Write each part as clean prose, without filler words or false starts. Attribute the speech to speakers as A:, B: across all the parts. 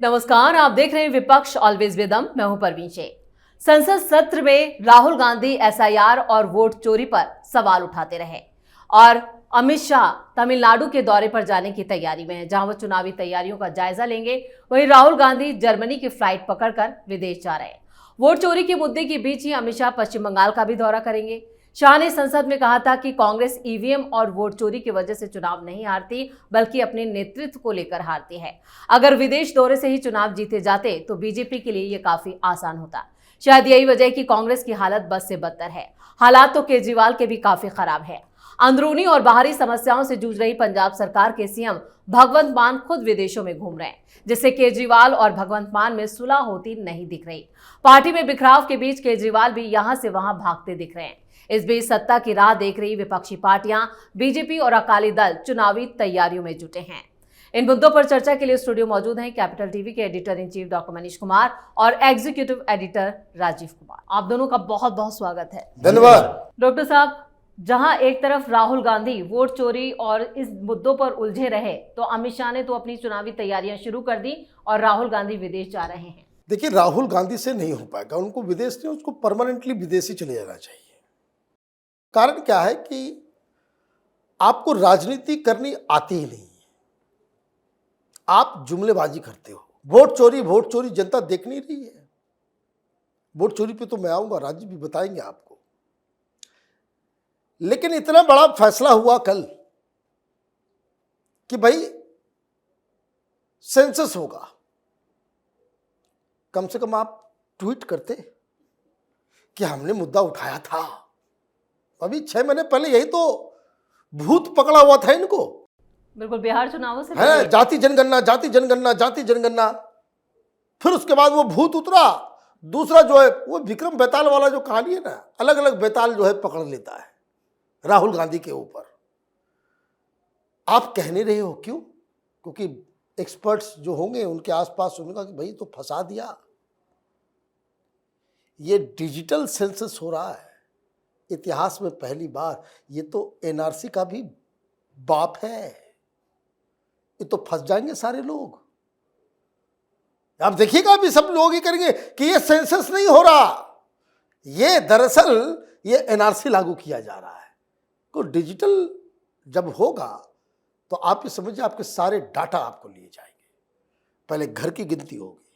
A: नमस्कार, आप देख रहे हैं विपक्ष ऑलवेज विदम। मैं हूं परवीन शेख। संसद सत्र में राहुल गांधी एसआईआर और वोट चोरी पर सवाल उठाते रहे और अमित शाह तमिलनाडु के दौरे पर जाने की तैयारी में है, जहां वो चुनावी तैयारियों का जायजा लेंगे। वहीं राहुल गांधी जर्मनी की फ्लाइट पकड़कर विदेश जा रहे हैं। वोट चोरी के मुद्दे के बीच ही अमित शाह पश्चिम बंगाल का भी दौरा करेंगे। शाह ने संसद में कहा था कि कांग्रेस ईवीएम और वोट चोरी की वजह से चुनाव नहीं हारती, बल्कि अपने नेतृत्व को लेकर हारती है। अगर विदेश दौरे से ही चुनाव जीते जाते तो बीजेपी के लिए ये काफी आसान होता। शायद यही वजह है कि कांग्रेस की हालत बद से बदतर है। हालात तो केजरीवाल के भी काफी खराब है। अंदरूनी और बाहरी समस्याओं से जूझ रही पंजाब सरकार के सीएम भगवंत मान खुद विदेशों में घूम रहे हैं, जिससे केजरीवाल और भगवंत मान में सुलह होती नहीं दिख रही। पार्टी में बिखराव के बीच केजरीवाल भी यहां से वहां भागते दिख रहे हैं। इस बीच सत्ता की राह देख रही विपक्षी पार्टियां बीजेपी और अकाली दल चुनावी तैयारियों में जुटे हैं। इन मुद्दों पर चर्चा के लिए स्टूडियो मौजूद हैं कैपिटल टीवी के editor in chief doctor Manish Kumar और एग्जीक्यूटिव एडिटर राजीव कुमार। आप दोनों का बहुत बहुत स्वागत है।
B: धन्यवाद।
A: डॉक्टर साहब, जहां एक तरफ राहुल गांधी वोट चोरी और इस मुद्दों पर उलझे रहे, तो अमित शाह ने तो अपनी चुनावी तैयारियां शुरू कर दी और राहुल गांधी विदेश जा रहे हैं।
B: देखिए, राहुल गांधी से नहीं हो पाएगा। उनको विदेश नहीं, उसको परमानेंटली विदेश ही चले जाना चाहिए। कारण क्या है कि आपको राजनीति करनी आती ही नहीं है, आप जुमलेबाजी करते हो। वोट चोरी जनता देख नहीं रही है। वोट चोरी पे तो मैं आऊंगा, राजीव भी बताएंगे आपको। लेकिन इतना बड़ा फैसला हुआ कल कि भाई सेंसस होगा, कम से कम आप ट्वीट करते कि हमने मुद्दा उठाया था। अभी 6 महीने पहले यही तो भूत पकड़ा हुआ था इनको।
A: बिल्कुल, बिहार चुनावों से
B: है जाति जनगणना, जाति जनगणना, जाति जनगणना। फिर उसके बाद वो भूत उतरा। दूसरा जो है वो विक्रम बेताल वाला जो कहानी है ना, अलग अलग बेताल जो है पकड़ लेता है राहुल गांधी के ऊपर। आप कह नहीं रहे हो, क्यों? क्योंकि एक्सपर्ट्स जो होंगे उनके आसपास उनका कि भाई तो फंसा दिया। ये डिजिटल सेंसस हो रहा है इतिहास में पहली बार। ये तो एनआरसी का भी बाप है। ये तो फंस जाएंगे सारे लोग। आप देखिएगा, अभी सब लोग ही करेंगे कि ये सेंसस नहीं हो रहा, ये दरअसल ये एनआरसी लागू किया जा रहा है। तो डिजिटल जब होगा तो आप ये समझिए आपके सारे डाटा आपको लिए जाएंगे। पहले घर की गिनती होगी,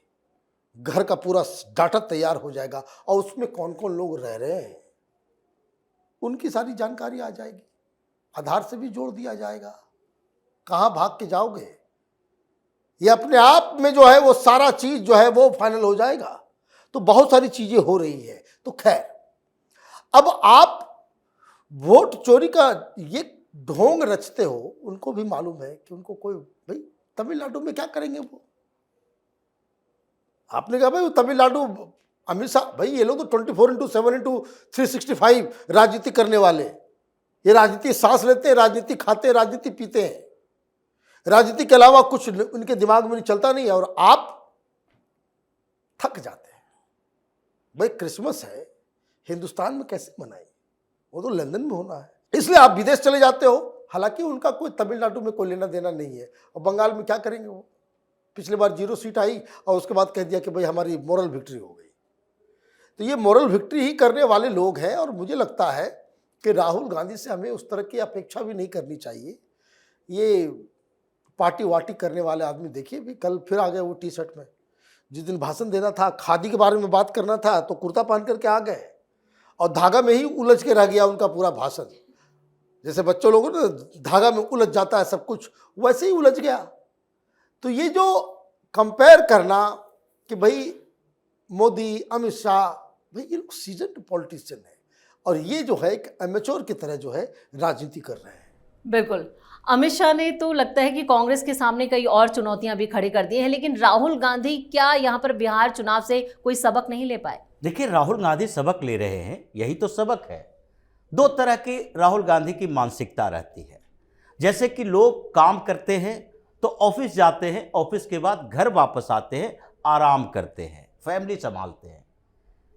B: घर का पूरा डाटा तैयार हो जाएगा और उसमें कौन कौन लोग रह रहे हैं उनकी सारी जानकारी आ जाएगी। आधार से भी जोड़ दिया जाएगा। कहाँ भाग के जाओगे, ये अपने आप में जो है वो सारा चीज जो है वो फाइनल हो जाएगा। तो बहुत सारी चीजें हो रही है। तो खैर, अब आप वोट चोरी का ये ढोंग रचते हो, उनको भी मालूम है कि उनको कोई भाई तमिलनाडु में क्या करेंगे वो। आपने कहा भाई वो तमिलनाडु, अमित शाह, भाई ये लोग तो 24/7/365 राजनीति करने वाले। ये राजनीति सांस लेते हैं, राजनीति खाते हैं, राजनीति पीते हैं। राजनीति के अलावा कुछ उनके दिमाग में नहीं चलता नहीं है। और आप थक जाते हैं। भाई क्रिसमस है, हिंदुस्तान में कैसे मनाएंगे? वो तो लंदन में होना है, इसलिए आप विदेश चले जाते हो। हालांकि उनका कोई तमिलनाडु में कोई लेना देना नहीं है। और बंगाल में क्या करेंगे वो? पिछली बार 0 सीट आई और उसके बाद कह दिया कि भाई हमारी मोरल विक्ट्री हो गई। तो ये मोरल विक्ट्री ही करने वाले लोग हैं। और मुझे लगता है कि राहुल गांधी से हमें उस तरह की अपेक्षा भी नहीं करनी चाहिए। ये पार्टी वार्टी करने वाले आदमी, देखिए भी कल फिर आ गए वो टी शर्ट में। जिस दिन भाषण देना था, खादी के बारे में बात करना था, तो कुर्ता पहन करके आ गए और धागा में ही उलझ के रह गया उनका पूरा भाषण। जैसे बच्चों लोगों ने धागा में उलझ जाता है सब कुछ, वैसे ही उलझ गया। तो ये जो कंपेयर करना कि भाई मोदी, अमित शाह, भाई ये लोग सीजन्ड पॉलिटिशियन है और ये जो है एक एमेच्योर की तरह जो है राजनीति कर रहे हैं।
A: बिल्कुल, अमित शाह ने तो लगता है कि कांग्रेस के सामने कई और चुनौतियां भी खड़ी कर दी हैं, लेकिन राहुल गांधी क्या यहां पर बिहार चुनाव से कोई सबक नहीं ले पाए?
C: देखिए, राहुल गांधी सबक ले रहे हैं, यही तो सबक है। 2 तरह की राहुल गांधी की मानसिकता रहती है। जैसे कि लोग काम करते हैं तो ऑफिस जाते हैं, ऑफिस के बाद घर वापस आते हैं, आराम करते हैं, फैमिली संभालते हैं।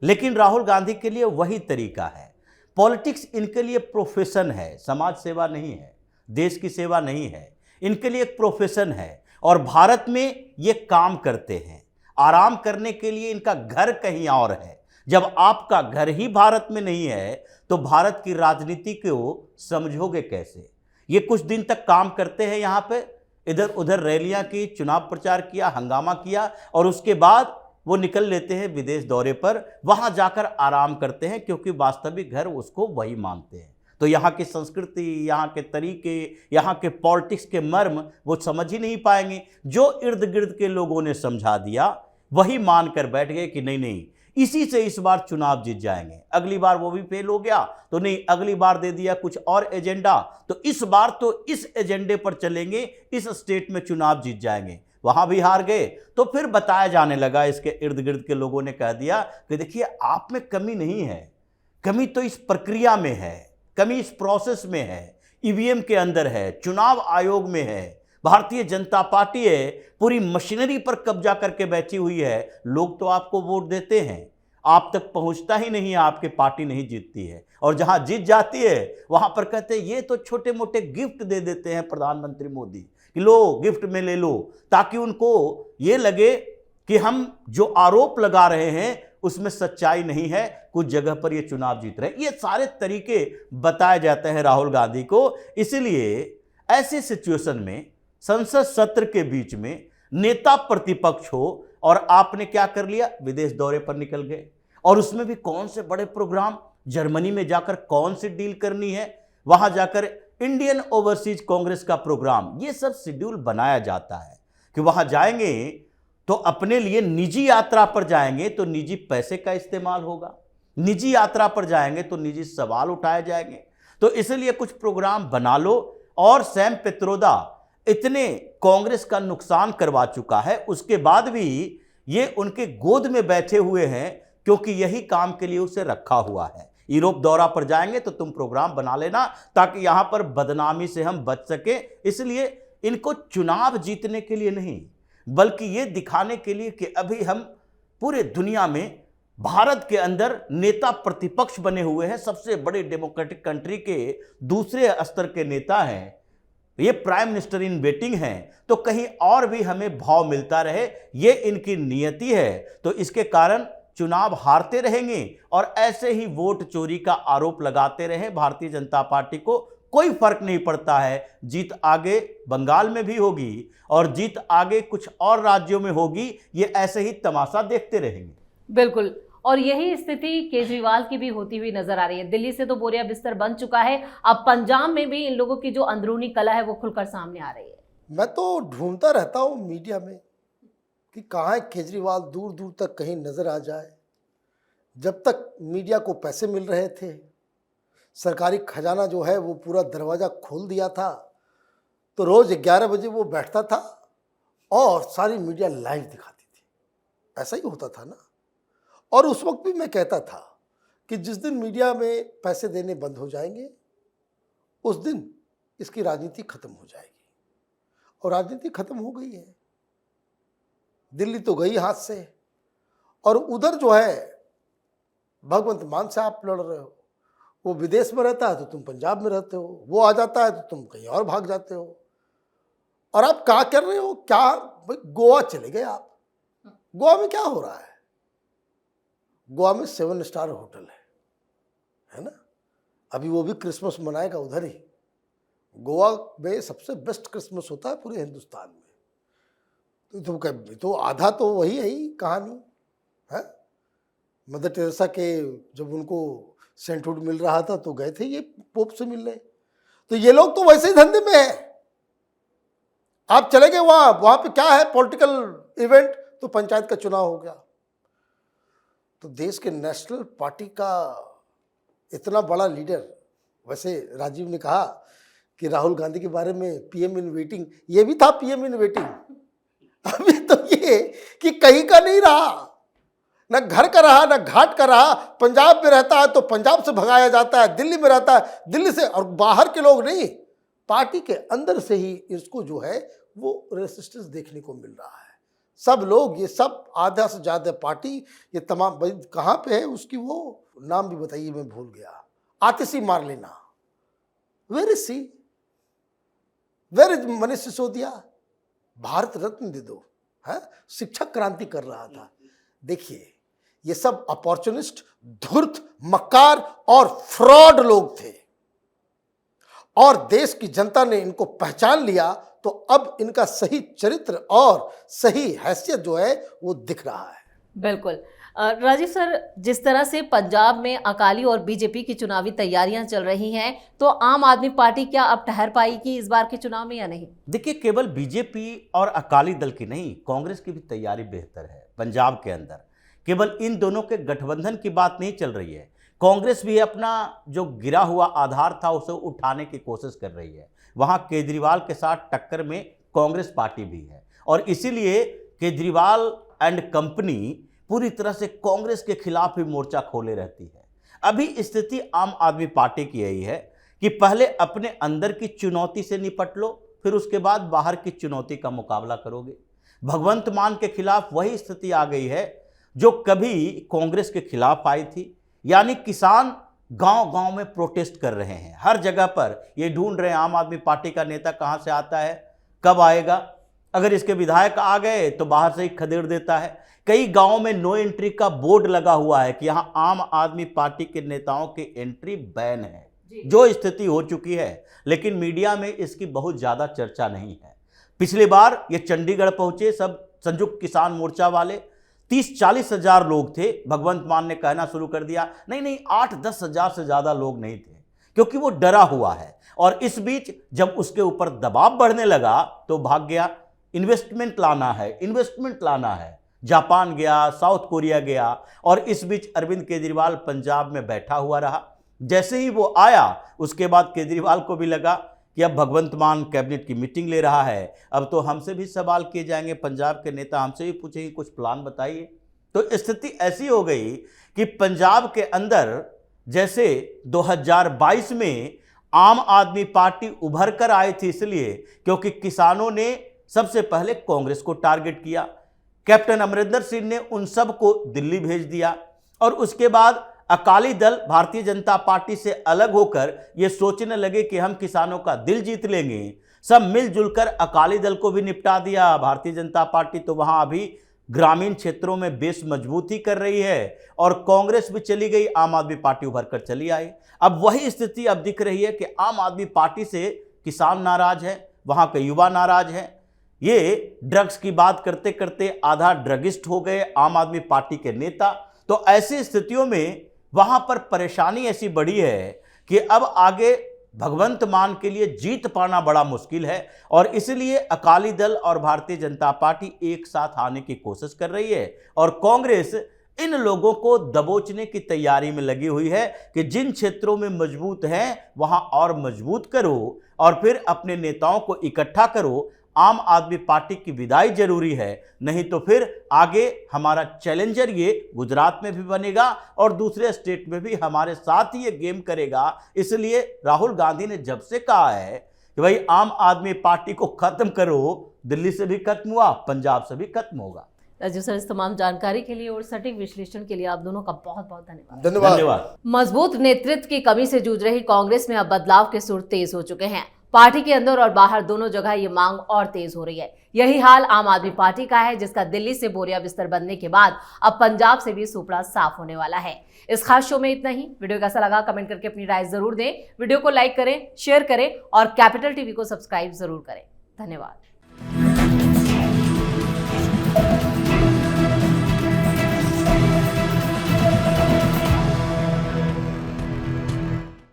C: लेकिन राहुल गांधी के लिए वही तरीका है। पॉलिटिक्स इनके लिए प्रोफेशन है, समाज सेवा नहीं है, देश की सेवा नहीं है। इनके लिए एक प्रोफेशन है। और भारत में ये काम करते हैं। आराम करने के लिए इनका घर कहीं और है। जब आपका घर ही भारत में नहीं है तो भारत की राजनीति को समझोगे कैसे? ये कुछ दिन तक काम करते हैं, यहाँ पे इधर उधर रैलियां की, चुनाव प्रचार किया, हंगामा किया और उसके बाद वो निकल लेते हैं विदेश दौरे पर, वहां जाकर आराम करते हैं क्योंकि वास्तविक घर उसको वही मानते हैं। तो यहाँ की संस्कृति, यहाँ के तरीके, यहाँ के पॉलिटिक्स के मर्म वो समझ ही नहीं पाएंगे। जो इर्द गिर्द के लोगों ने समझा दिया वही मान कर बैठ गए कि नहीं नहीं इसी से इस बार चुनाव जीत जाएंगे। अगली बार वो भी फेल हो गया तो नहीं, अगली बार दे दिया कुछ और एजेंडा, तो इस बार तो इस एजेंडे पर चलेंगे, इस स्टेट में चुनाव जीत जाएंगे। वहां भी हार गए तो फिर बताया जाने लगा, इसके इर्द गिर्द के लोगों ने कह दिया कि देखिए आप में कमी नहीं है, कमी तो इस प्रक्रिया में है, कमी इस प्रोसेस में है, ईवीएम के अंदर है, चुनाव आयोग में है, भारतीय जनता पार्टी है, पूरी मशीनरी पर कब्जा करके बैठी हुई है। लोग तो आपको वोट देते हैं, आप तक पहुंचता ही नहीं है, आपकी पार्टी नहीं जीतती है। और जहां जीत जाती है वहां पर कहते हैं ये तो छोटे मोटे गिफ्ट दे देते हैं प्रधानमंत्री मोदी कि लो गिफ्ट में ले लो, ताकि उनको ये लगे कि हम जो आरोप लगा रहे हैं उसमें सच्चाई नहीं है, कुछ जगह पर ये चुनाव जीत रहे हैं। ये सारे तरीके बताए जाते हैं राहुल गांधी को। इसलिए ऐसी सिचुएशन में संसद सत्र के बीच में नेता प्रतिपक्ष हो और आपने क्या कर लिया, विदेश दौरे पर निकल गए। और उसमें भी कौन से बड़े प्रोग्राम, जर्मनी में जाकर कौन सी डील करनी है, वहां जाकर इंडियन ओवरसीज कांग्रेस का प्रोग्राम, ये सब शेड्यूल बनाया जाता है कि वहां जाएंगे तो अपने लिए निजी यात्रा पर जाएंगे तो निजी पैसे का इस्तेमाल होगा, निजी यात्रा पर जाएंगे तो निजी सवाल उठाए जाएंगे। तो इसलिए कुछ प्रोग्राम बना लो। और सैम पित्रोदा इतने कांग्रेस का नुकसान करवा चुका है, उसके बाद भी ये उनके गोद में बैठे हुए हैं क्योंकि यही काम के लिए उसे रखा हुआ है। यूरोप दौरा पर जाएंगे तो तुम प्रोग्राम बना लेना ताकि यहां पर बदनामी से हम बच सके। इसलिए इनको चुनाव जीतने के लिए नहीं, बल्कि ये दिखाने के लिए कि अभी हम पूरे दुनिया में भारत के अंदर नेता प्रतिपक्ष बने हुए हैं, सबसे बड़े डेमोक्रेटिक कंट्री के दूसरे स्तर के नेता हैं, ये प्राइम मिनिस्टर इन वेटिंग हैं, तो कहीं और भी हमें भाव मिलता रहे, ये इनकी नियति है। तो इसके कारण चुनाव हारते रहेंगे और ऐसे ही वोट चोरी का आरोप लगाते रहे भारतीय जनता पार्टी को कोई फर्क नहीं पड़ता है। जीत आगे बंगाल में भी होगी और जीत आगे कुछ और राज्यों में होगी, ये ऐसे ही तमाशा देखते रहेंगे।
A: बिल्कुल, और यही स्थिति केजरीवाल की भी होती हुई नजर आ रही है। दिल्ली से तो बोरिया बिस्तर बन चुका है, अब पंजाब में भी इन लोगों की जो अंदरूनी कला है वो खुलकर सामने आ रही है।
B: मैं तो ढूंढता रहता हूँ मीडिया में कि कहाँ है केजरीवाल, दूर दूर तक कहीं नजर आ जाए। जब तक मीडिया को पैसे मिल रहे थे, सरकारी खजाना जो है वो पूरा दरवाज़ा खोल दिया था, तो रोज़ 11 बजे वो बैठता था और सारी मीडिया लाइव दिखाती थी। ऐसा ही होता था ना। और उस वक्त भी मैं कहता था कि जिस दिन मीडिया में पैसे देने बंद हो जाएंगे उस दिन इसकी राजनीति खत्म हो जाएगी। और राजनीति खत्म हो गई है। दिल्ली तो गई हाथ से, और उधर जो है भगवंत मान से आप लड़ रहे हो। वो विदेश में रहता है तो तुम पंजाब में रहते हो, वो आ जाता है तो तुम कहीं और भाग जाते हो। और आप क्या कर रहे हो, क्या गोवा चले गए आप। गोवा में क्या हो रहा है? गोवा में 7 स्टार होटल है ना। अभी वो भी क्रिसमस मनाएगा उधर ही। गोवा में सबसे बेस्ट क्रिसमस होता है पूरे हिंदुस्तान में। तो आधा तो वही है ही कहानी है। मदर टेरेसा के जब उनको सेंटहुड मिल रहा था तो गए थे ये पोप से मिलने। तो ये लोग तो वैसे ही धंधे में है। आप चले गए वहां पे क्या है, पॉलिटिकल इवेंट, तो पंचायत का चुनाव हो गया। तो देश के नेशनल पार्टी का इतना बड़ा लीडर, वैसे राजीव ने कहा कि राहुल गांधी के बारे में पीएम इन वेटिंग, ये भी था पीएम इन वेटिंग। अभी तो ये कि कहीं का नहीं रहा, ना घर का रहा ना घाट का रहा। पंजाब में रहता है तो पंजाब से भगाया जाता है, दिल्ली में रहता है दिल्ली से, और बाहर के लोग नहीं, पार्टी के अंदर से ही इसको जो है वो रेसिस्टेंस देखने को मिल रहा है। सब लोग, ये सब आधा से ज़्यादा पार्टी, ये तमाम कहाँ पे है उसकी, वो नाम भी बताइए, मैं भूल गया। आतिशी मार लेना, वेर इज सी, वेर इज मनीष सिसोदिया, भारत रत्न दे दो, है, शिक्षक क्रांति कर रहा था। देखिए ये सब अपॉर्चुनिस्ट, धूर्त, मक्कार और फ्रॉड लोग थे और देश की जनता ने इनको पहचान लिया, तो अब इनका सही चरित्र और सही हैसियत जो है वो दिख रहा है।
A: बिल्कुल। राजीव सर, जिस तरह से पंजाब में अकाली और बीजेपी की चुनावी तैयारियां चल रही हैं, तो आम आदमी पार्टी क्या अब ठहर पाएगी इस बार के चुनाव में या नहीं?
C: देखिए, केवल बीजेपी और अकाली दल की नहीं, कांग्रेस की भी तैयारी बेहतर है। पंजाब के अंदर केवल इन दोनों के गठबंधन की बात नहीं चल रही है, कांग्रेस भी अपना जो गिरा हुआ आधार था उसे उठाने की कोशिश कर रही है। वहां केजरीवाल के साथ टक्कर में कांग्रेस पार्टी भी है और इसीलिए केजरीवाल एंड कंपनी पूरी तरह से कांग्रेस के खिलाफ ही मोर्चा खोले रहती है। अभी स्थिति आम आदमी पार्टी की यही है कि पहले अपने अंदर की चुनौती से निपट लो, फिर उसके बाद बाहर की चुनौती का मुकाबला करोगे। भगवंत मान के खिलाफ वही स्थिति आ गई है जो कभी कांग्रेस के खिलाफ आई थी, यानी किसान गांव-गांव में प्रोटेस्ट कर रहे हैं। हर जगह पर ये ढूंढ रहे हैं आम आदमी पार्टी का नेता कहां से आता है, कब आएगा। अगर इसके विधायक आ गए तो बाहर से ही खदेड़ देता है। कई गांवों में नो एंट्री का बोर्ड लगा हुआ है कि यहां आम आदमी पार्टी के नेताओं की एंट्री बैन है, जो स्थिति हो चुकी है। लेकिन मीडिया में इसकी बहुत ज्यादा चर्चा नहीं है। पिछली बार ये चंडीगढ़ पहुंचे सब संयुक्त किसान मोर्चा वाले, 30-40 हजार लोग थे। भगवंत मान ने कहना शुरू कर दिया नहीं 8-10 हजार से ज्यादा लोग नहीं थे, क्योंकि वो डरा हुआ है। और इस बीच जब उसके ऊपर दबाव बढ़ने लगा तो भाग गया। इन्वेस्टमेंट लाना है, जापान गया, साउथ कोरिया गया। और इस बीच अरविंद केजरीवाल पंजाब में बैठा हुआ रहा। जैसे ही वो आया उसके बाद केजरीवाल को भी लगा कि अब भगवंत मान कैबिनेट की मीटिंग ले रहा है, अब तो हमसे भी सवाल किए जाएंगे, पंजाब के नेता हमसे भी पूछेंगे कुछ प्लान बताइए। तो स्थिति ऐसी हो गई कि पंजाब के अंदर जैसे 2022 में आम आदमी पार्टी उभर कर आई थी, इसलिए क्योंकि किसानों ने सबसे पहले कांग्रेस को टारगेट किया। कैप्टन अमरिंदर सिंह ने उन सब को दिल्ली भेज दिया और उसके बाद अकाली दल भारतीय जनता पार्टी से अलग होकर ये सोचने लगे कि हम किसानों का दिल जीत लेंगे। सब मिलजुल कर अकाली दल को भी निपटा दिया। भारतीय जनता पार्टी तो वहां अभी ग्रामीण क्षेत्रों में बेस मजबूती कर रही है और कांग्रेस भी चली गई, आम आदमी पार्टी उभर कर चली आई। अब वही स्थिति अब दिख रही है कि आम आदमी पार्टी से किसान नाराज है, वहां के युवा नाराज हैं। ये ड्रग्स की बात करते करते आधा ड्रगिस्ट हो गए आम आदमी पार्टी के नेता। तो ऐसी स्थितियों में वहां पर परेशानी ऐसी बढ़ी है कि अब आगे भगवंत मान के लिए जीत पाना बड़ा मुश्किल है और इसलिए अकाली दल और भारतीय जनता पार्टी एक साथ आने की कोशिश कर रही है और कांग्रेस इन लोगों को दबोचने की तैयारी में लगी हुई है कि जिन क्षेत्रों में मजबूत हैं वहां और मजबूत करो और फिर अपने नेताओं को इकट्ठा करो। आम आदमी पार्टी की विदाई जरूरी है, नहीं तो फिर आगे हमारा चैलेंजर ये गुजरात में भी बनेगा और दूसरे स्टेट में भी हमारे साथ ही ये गेम करेगा। इसलिए राहुल गांधी ने जब से कहा है कि भाई आम आदमी पार्टी को खत्म करो, दिल्ली से भी खत्म हुआ, पंजाब से भी खत्म होगा।
A: राजीव सर, इस तमाम जानकारी के लिए और सटीक विश्लेषण के लिए आप दोनों का बहुत बहुत
B: धन्यवाद।
A: मजबूत नेतृत्व की कमी से जूझ रही कांग्रेस में अब बदलाव के सुर तेज हो चुके हैं। पार्टी के अंदर और बाहर दोनों जगह ये मांग और तेज हो रही है। यही हाल आम आदमी पार्टी का है, जिसका दिल्ली से बोरिया बिस्तर बनने के बाद अब पंजाब से भी सुपड़ा साफ होने वाला है। इस खास शो में इतना ही। वीडियो कैसा लगा कमेंट करके अपनी राय जरूर दें। वीडियो को लाइक करें, शेयर करें और कैपिटल टीवी को सब्सक्राइब जरूर करें। धन्यवाद।